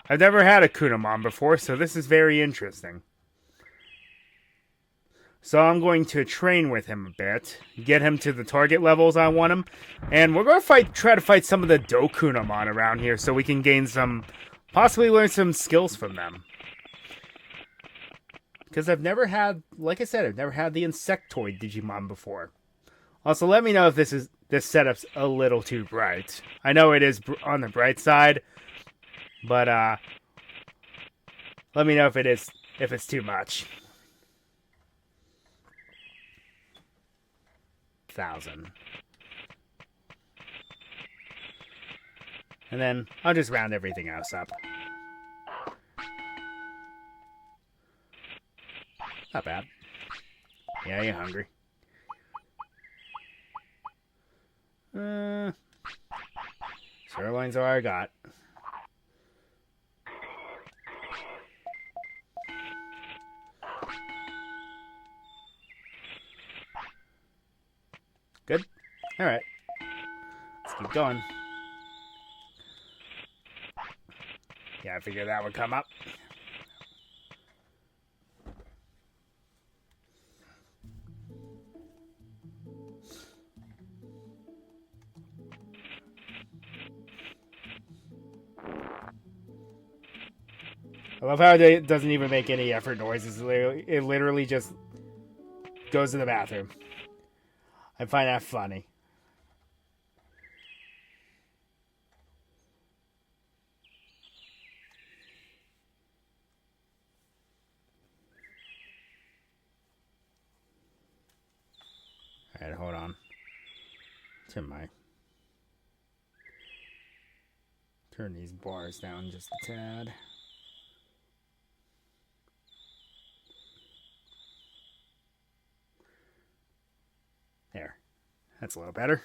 I've never had a Kunemon before, so this is very interesting. So I'm going to train with him a bit, get him to the target levels I want him, and we're going to try to fight some of the Dokunemon around here so we can gain some, possibly learn some skills from them. Because I've never had, like I said, I've never had the Insectoid Digimon before. Also, let me know if this setup's a little too bright. I know it is on the bright side, but let me know if it's too much. 1,000. And then I'll just round everything else up. Not bad. Yeah, you're hungry. Sirloins are all I got. Good? Alright. Let's keep going. Yeah, I figured that would come up. I love how it doesn't even make any effort noises. It literally just goes to the bathroom. I find that funny. Alright, hold on. Turn these bars down just a tad. There. That's a little better.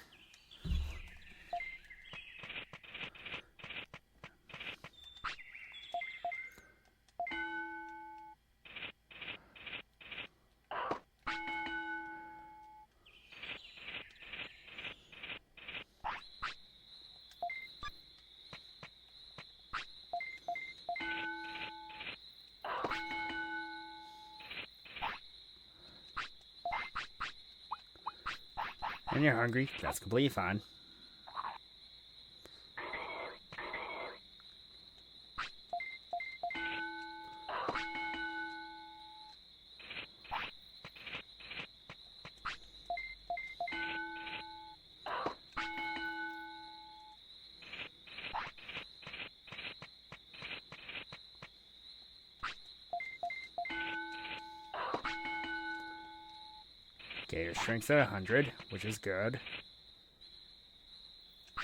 And you're hungry. That's completely fine. Okay, your strength's at 100, which is good.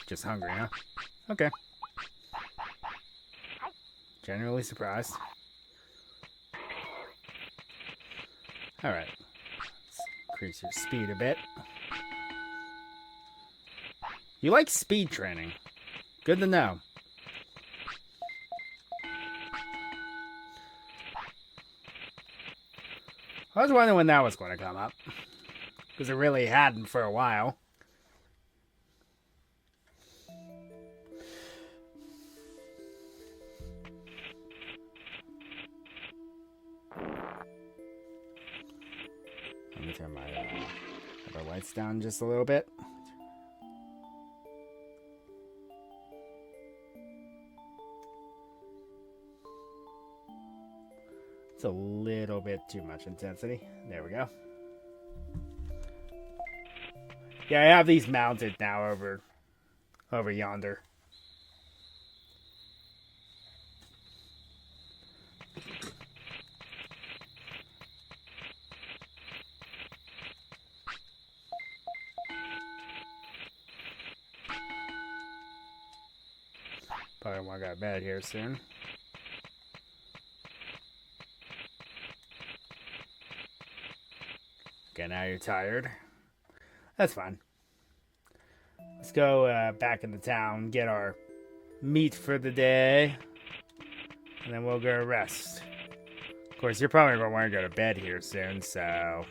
Just hungry, huh? Okay. Generally surprised. Alright. Let's increase your speed a bit. You like speed training. Good to know. I was wondering when that was going to come up. Because it really hadn't for a while. Let me turn my lights down just a little bit. It's a little bit too much intensity. There we go. Yeah, I have these mounted now over yonder. Probably want to go to bed here soon. Okay, now you're tired. That's fine. Let's go back into town, get our meat for the day, and then we'll go rest. Of course, you're probably going to want to go to bed here soon, so...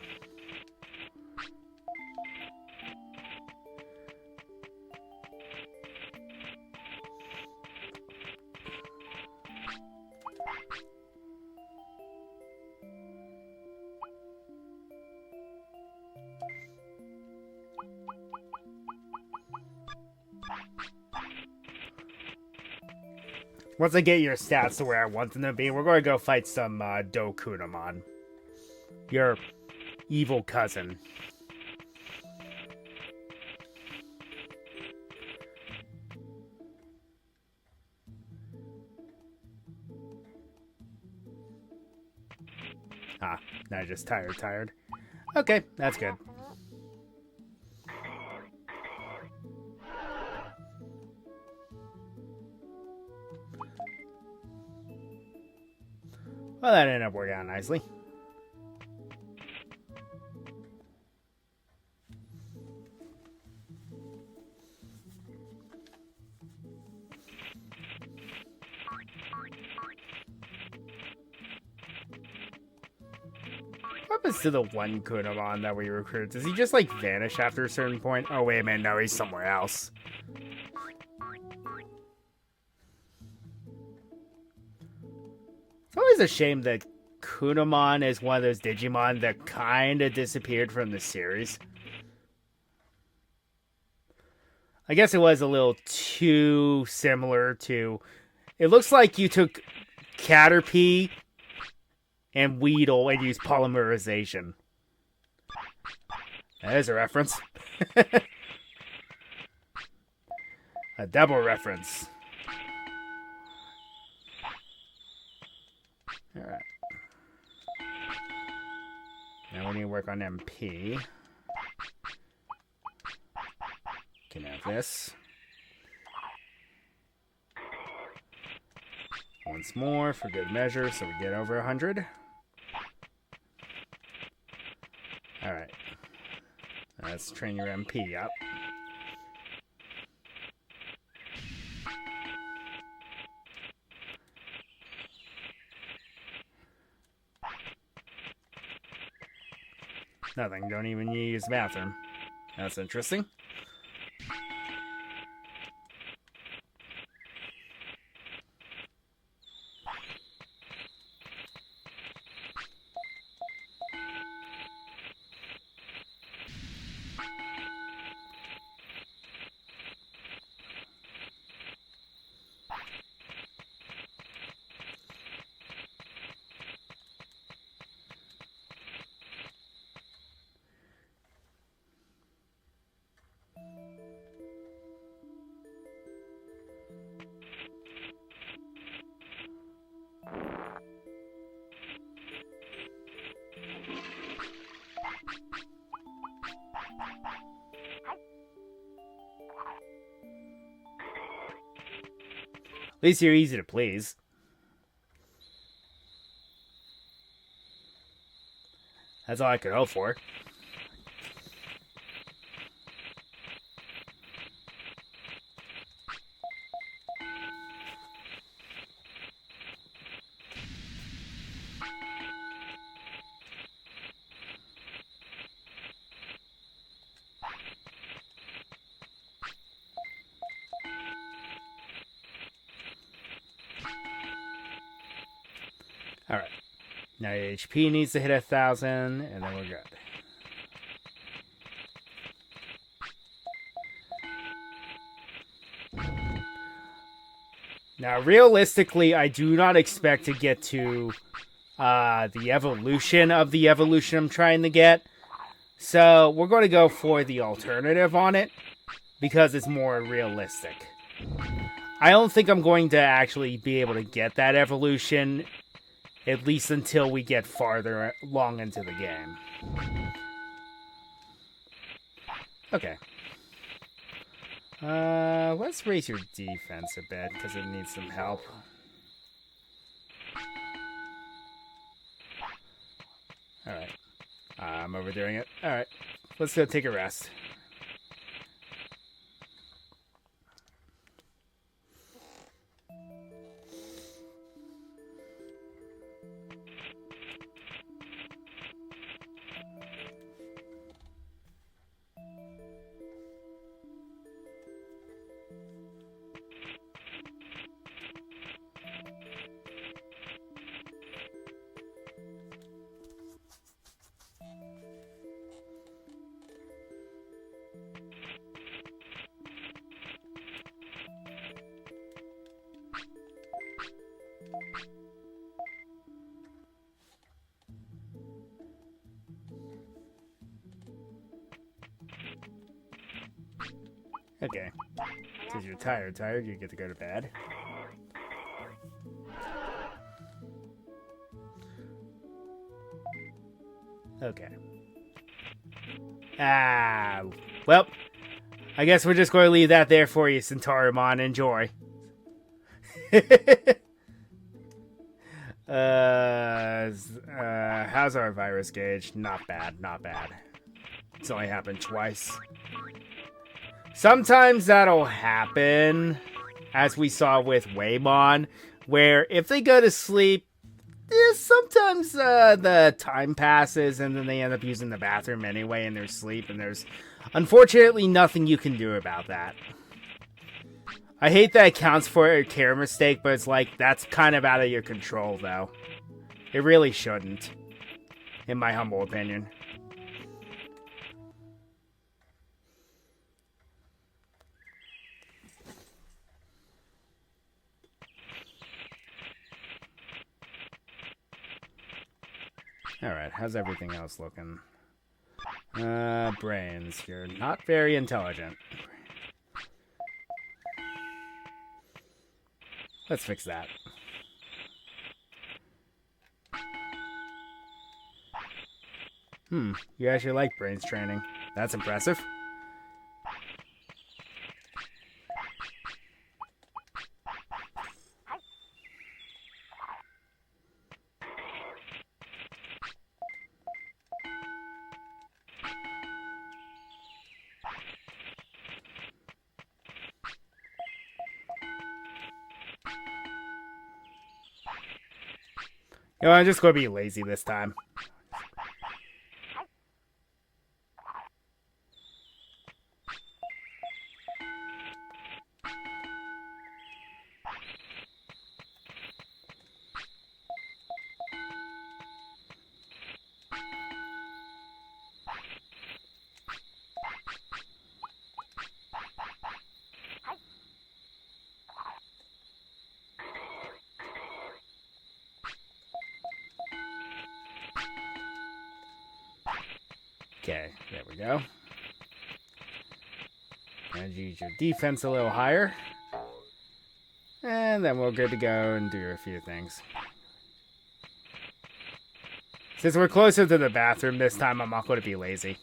Once I get your stats to where I want them to be, we're going to go fight some Kunemon. Your evil cousin. Ah, not just tired. Okay, that's good. Well, that ended up working out nicely. What happens to the one Kunemon that we recruit? Does he just, like, vanish after a certain point? Oh, wait a minute, no, he's somewhere else. It's always a shame that Kunemon is one of those Digimon that kind of disappeared from the series. I guess it was a little too similar to... It looks like you took Caterpie and Weedle and used polymerization. That is a reference. A double reference. Alright. Now we need to work on MP. Can have this. Once more for good measure so we get over 100. Alright. Let's train your MP up. Nothing. Don't even use the bathroom. That's interesting. At least you're easy to please. That's all I could hope for. Alright. Now your HP needs to hit 1,000, and then we're good. Now, realistically, I do not expect to get to the evolution of the evolution I'm trying to get. So, we're going to go for the alternative on it, because it's more realistic. I don't think I'm going to actually be able to get that evolution, at least until we get farther along into the game. Okay. Let's raise your defense a bit, because it needs some help. Alright. I'm overdoing it. Alright. Let's go take a rest. Okay. Since you're tired, you get to go to bed. Okay. Well, I guess we're just going to leave that there for you, Centaurimon. Enjoy. How's our virus gauge? Not bad, not bad. It's only happened twice. Sometimes that'll happen, as we saw with Waymon, where if they go to sleep, sometimes the time passes and then they end up using the bathroom anyway in their sleep, and there's unfortunately nothing you can do about that. I hate that it counts for a care mistake, but it's like, that's kind of out of your control, though. It really shouldn't, in my humble opinion. Alright, how's everything else looking? Brains. You're not very intelligent. Let's fix that. You actually like brains training. That's impressive. You know, I'm just going to be lazy this time. Okay, there we go. And use your defense a little higher. And then we're good to go and do a few things. Since we're closer to the bathroom this time, I'm not going to be lazy.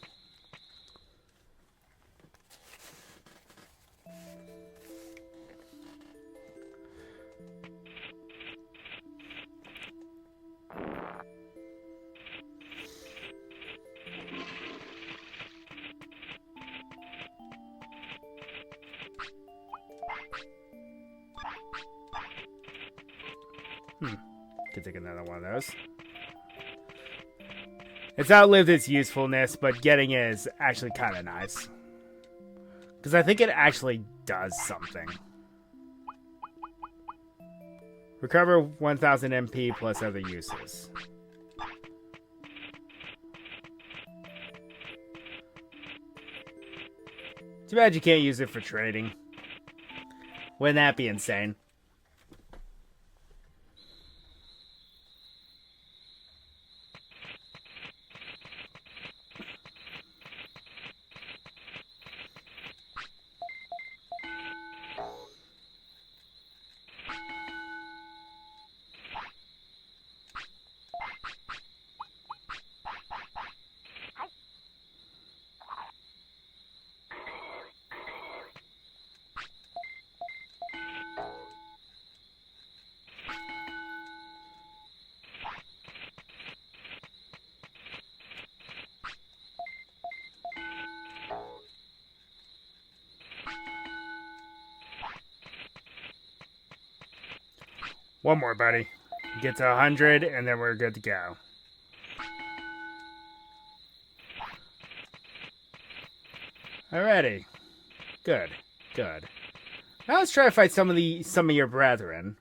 Could take another one of those. It's outlived its usefulness, but getting it is actually kind of nice. Because I think it actually does something. Recover 1000 MP plus other uses. Too bad you can't use it for trading. Wouldn't that be insane? One more, buddy. Get to 100, and then we're good to go. Alrighty. Good. Good. Now let's try to fight some of your brethren.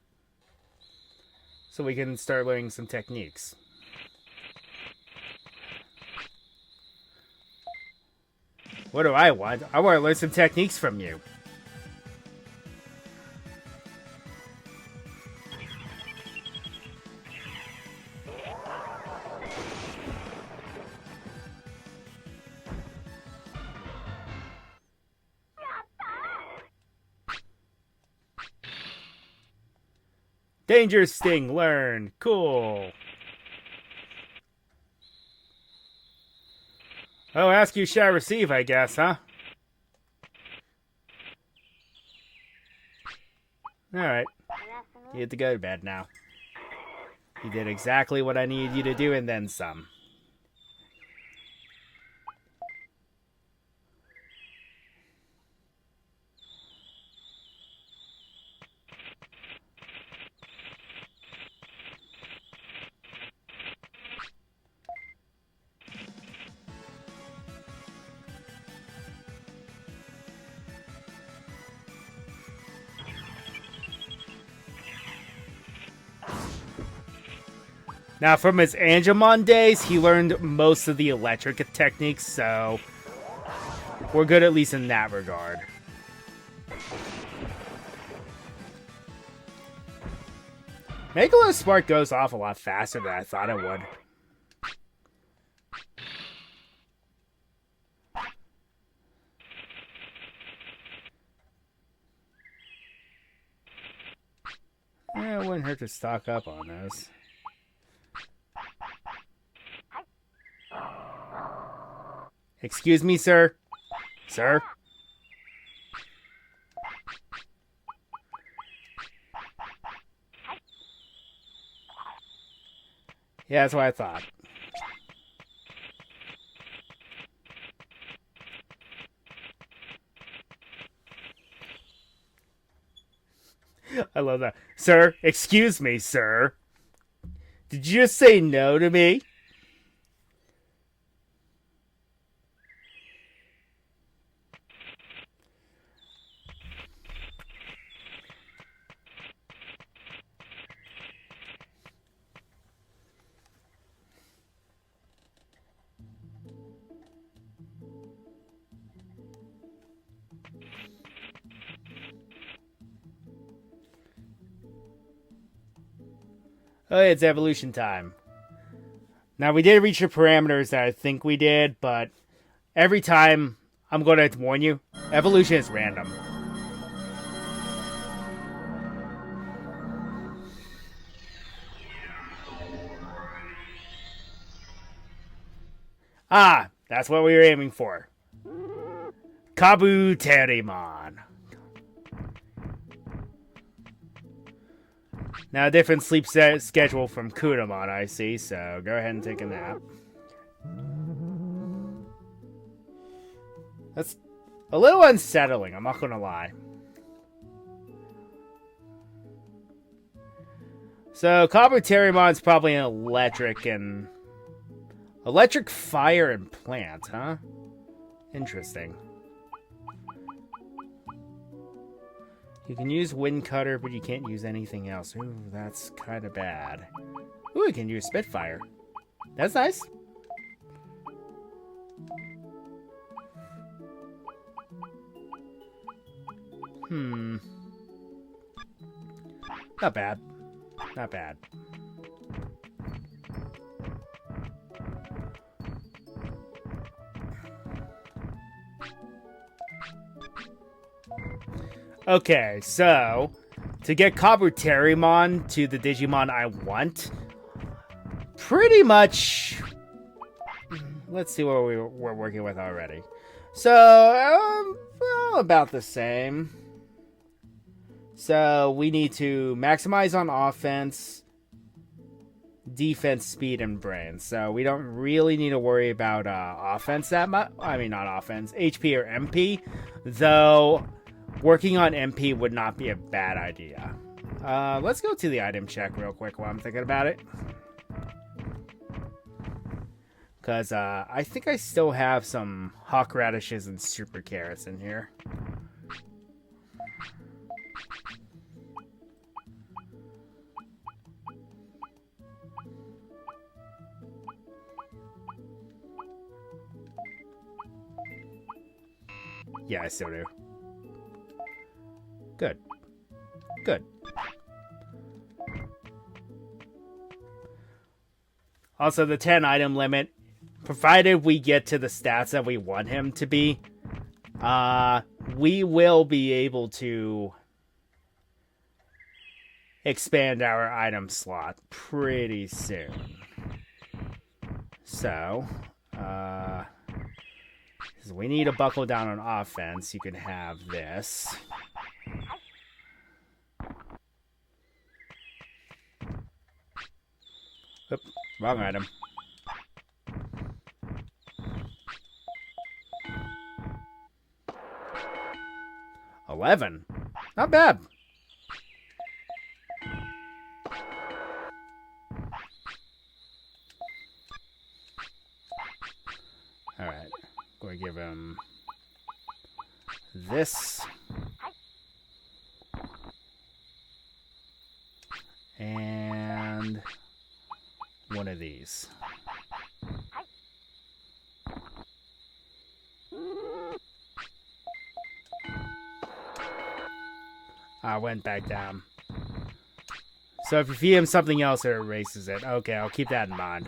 So we can start learning some techniques. What do I want? I want to learn some techniques from you. Danger Sting, learn. Cool. Oh, ask you shall receive, I guess, huh? Alright. You get to go to bed now. You did exactly what I needed you to do and then some. Now, from his Angemon days, he learned most of the electric techniques, so we're good at least in that regard. Megalo Spark goes off a lot faster than I thought it would. It wouldn't hurt to stock up on those. Excuse me, sir? Sir? Yeah, that's what I thought. I love that. Sir, excuse me, sir. Did you just say no to me? Oh, it's evolution time. Now, we did reach the parameters that I think we did, but every time I'm going to warn you, evolution is random. Ah, that's what we were aiming for. Kabuterimon. Now, a different sleep schedule from Kunemon, I see, so go ahead and take a nap. That's a little unsettling, I'm not gonna lie. So, Kabuterimon's probably an electric fire and plant, huh? Interesting. You can use Wind Cutter, but you can't use anything else. Ooh, that's kind of bad. Ooh, you can use Spitfire. That's nice. Not bad. Not bad. Okay, so to get Kabuterimon to the Digimon I want, pretty much, let's see what we're working with already. So, well, about the same. So, we need to maximize on offense, defense, speed, and brain. So, we don't really need to worry about offense that much. I mean, not offense, HP or MP, though working on MP would not be a bad idea. Let's go to the item check real quick while I'm thinking about it. Because I think I still have some hawk radishes and super carrots in here. Yeah, I still do. Good. Good. Also, the 10 item limit, provided we get to the stats that we want him to be, we will be able to expand our item slot pretty soon. So, we need to buckle down on offense. You can have this. Oop, wrong item. $11. Not bad. Alright. Going to give him this. And one of these. I went back down. So if you feed him something else, it erases it. Okay, I'll keep that in mind.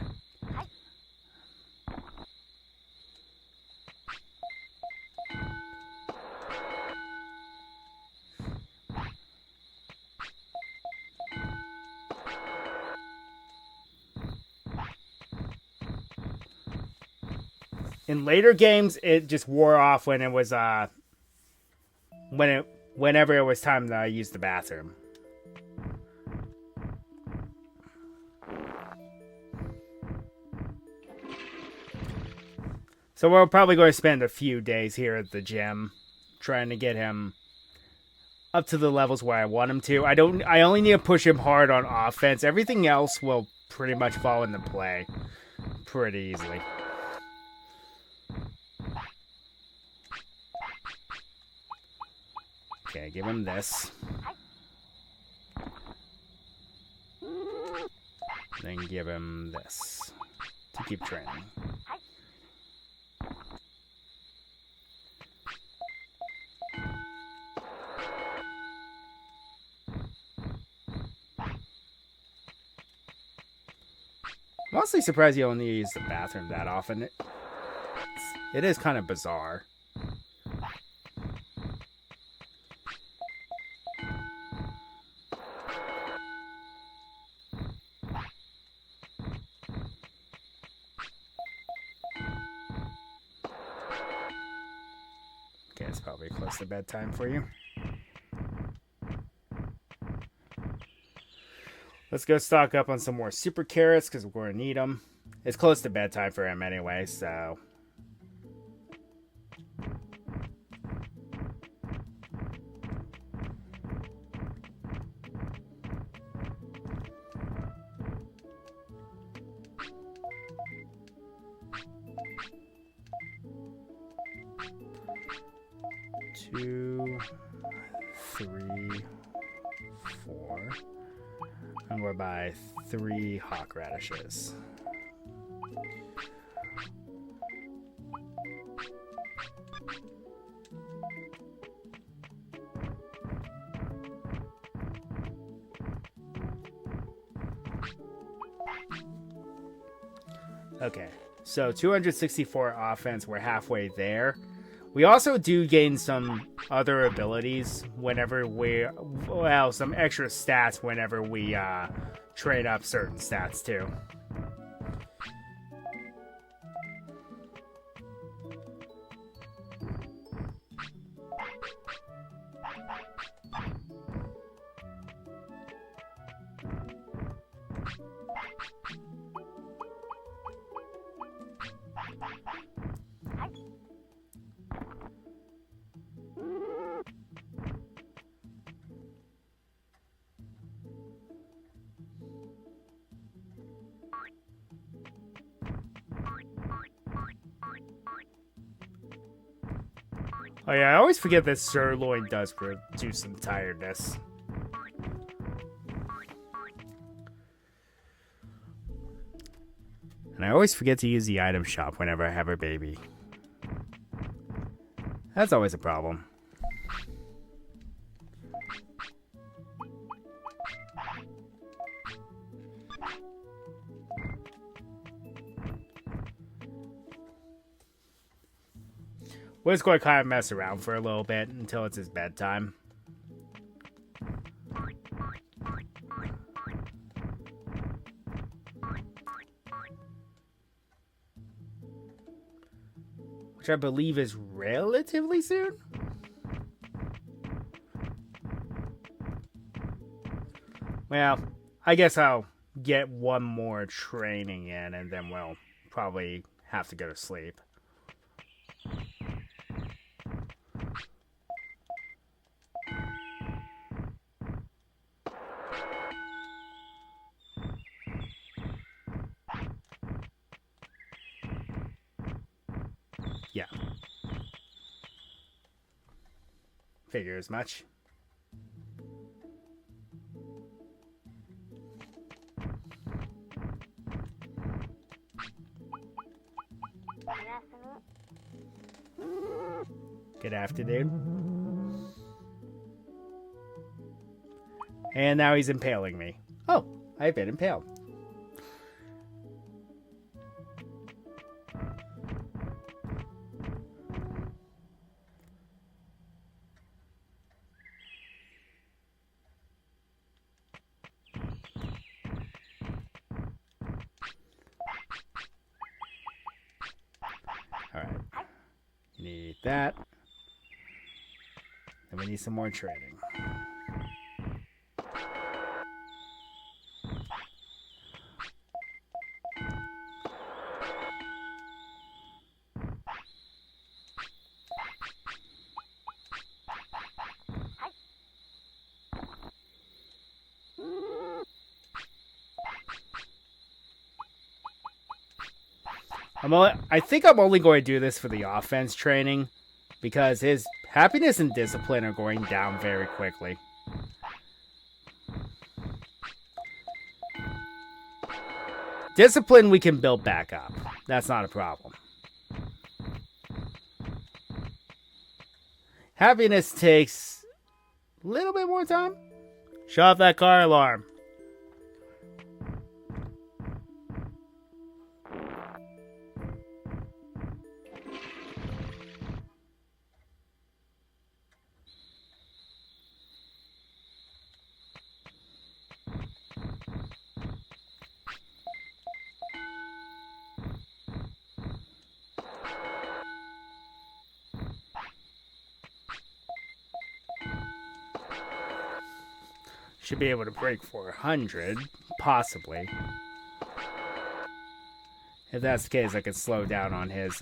In later games, it just wore off when it was whenever it was time to use the bathroom. So we're probably going to spend a few days here at the gym trying to get him up to the levels where I want him to. I only need to push him hard on offense. Everything else will pretty much fall into play pretty easily. Okay, give him this. Then give him this to keep training. I'm honestly surprised you only use the bathroom that often. It is kind of bizarre. Okay, it's probably close to bedtime for you. Let's go stock up on some more super carrots because we're going to need them. It's close to bedtime for him anyway, so... Two, 3, 4... And we'll buy 3 hawk radishes. Okay, so 264 offense, we're halfway there. We also do gain some other abilities whenever some extra stats whenever we trade up certain stats too. Oh yeah, I always forget that sirloin does produce some tiredness. And I always forget to use the item shop whenever I have a baby. That's always a problem. We're just going to kind of mess around for a little bit until it's his bedtime. which I believe is relatively soon. Well, I guess I'll get one more training in, and then we'll probably have to go to sleep. Yeah. Figure as much. Good afternoon. And now he's impaling me. Oh, I've been impaled. Alright. Need that. And we need some more training. I think I'm only going to do this for the offense training because his happiness and discipline are going down very quickly. Discipline we can build back up. That's not a problem. Happiness takes a little bit more time. Shut off that car alarm. Should be able to break 400, possibly. If that's the case, I could slow down on his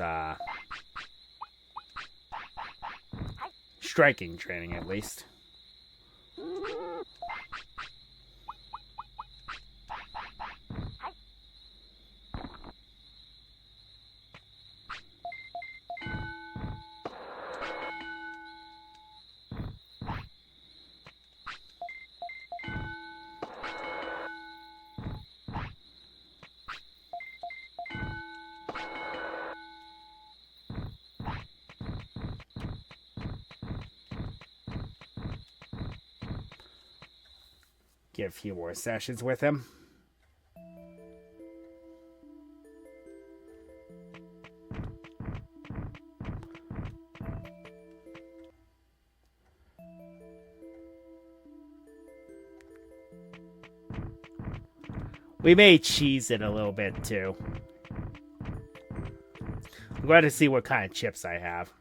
striking training at least. Get a few more sessions with him. We may cheese it a little bit too. I'm glad to see what kind of chips I have.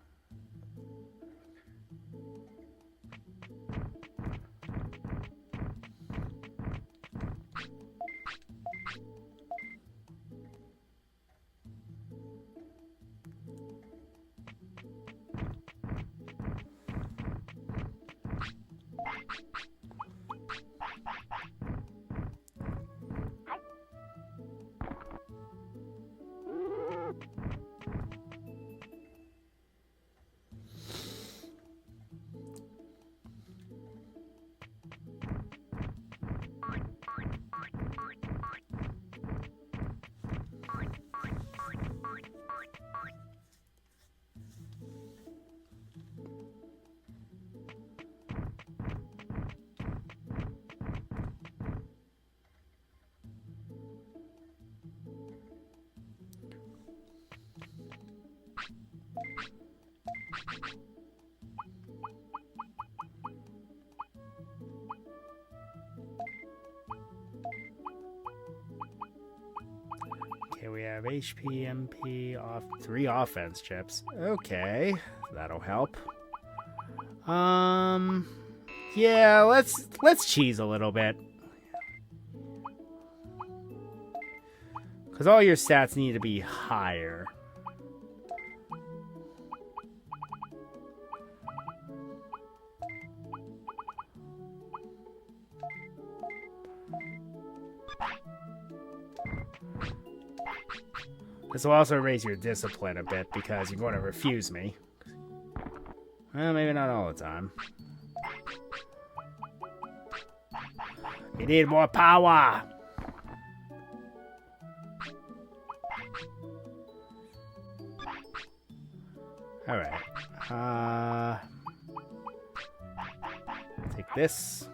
have HP, MP, 3 offense chips. Okay, that'll help. Yeah, let's cheese a little bit. Because all your stats need to be higher. This will also raise your discipline a bit because you're going to refuse me. Well, maybe not all the time. You need more power! Alright. Take this.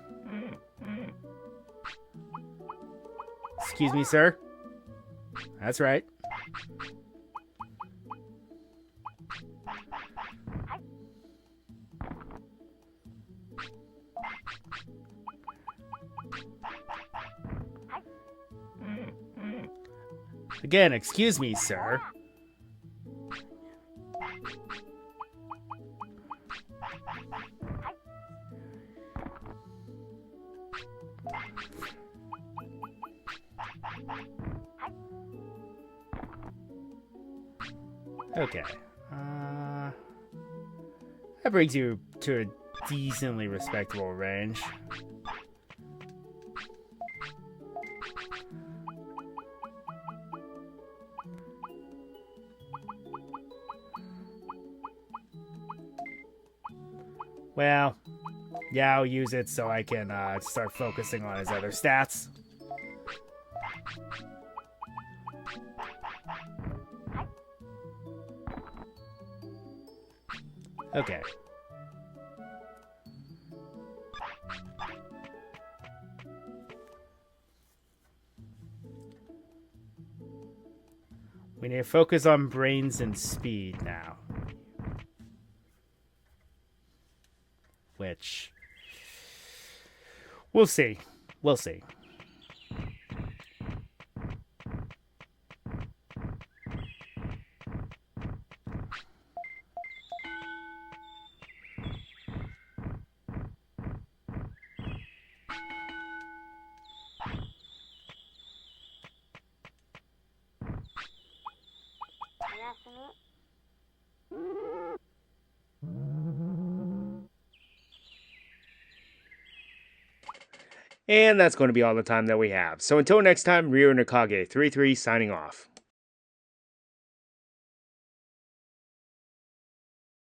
Excuse me, sir. That's right. Again, excuse me, sir. Okay. That brings you to a decently respectable range. Well, yeah, I'll use it so I can start focusing on his other stats. Okay. We need to focus on brains and speed now. Which... we'll see. We'll see. And that's going to be all the time that we have. So until next time, Ryo Nakage 33 signing off.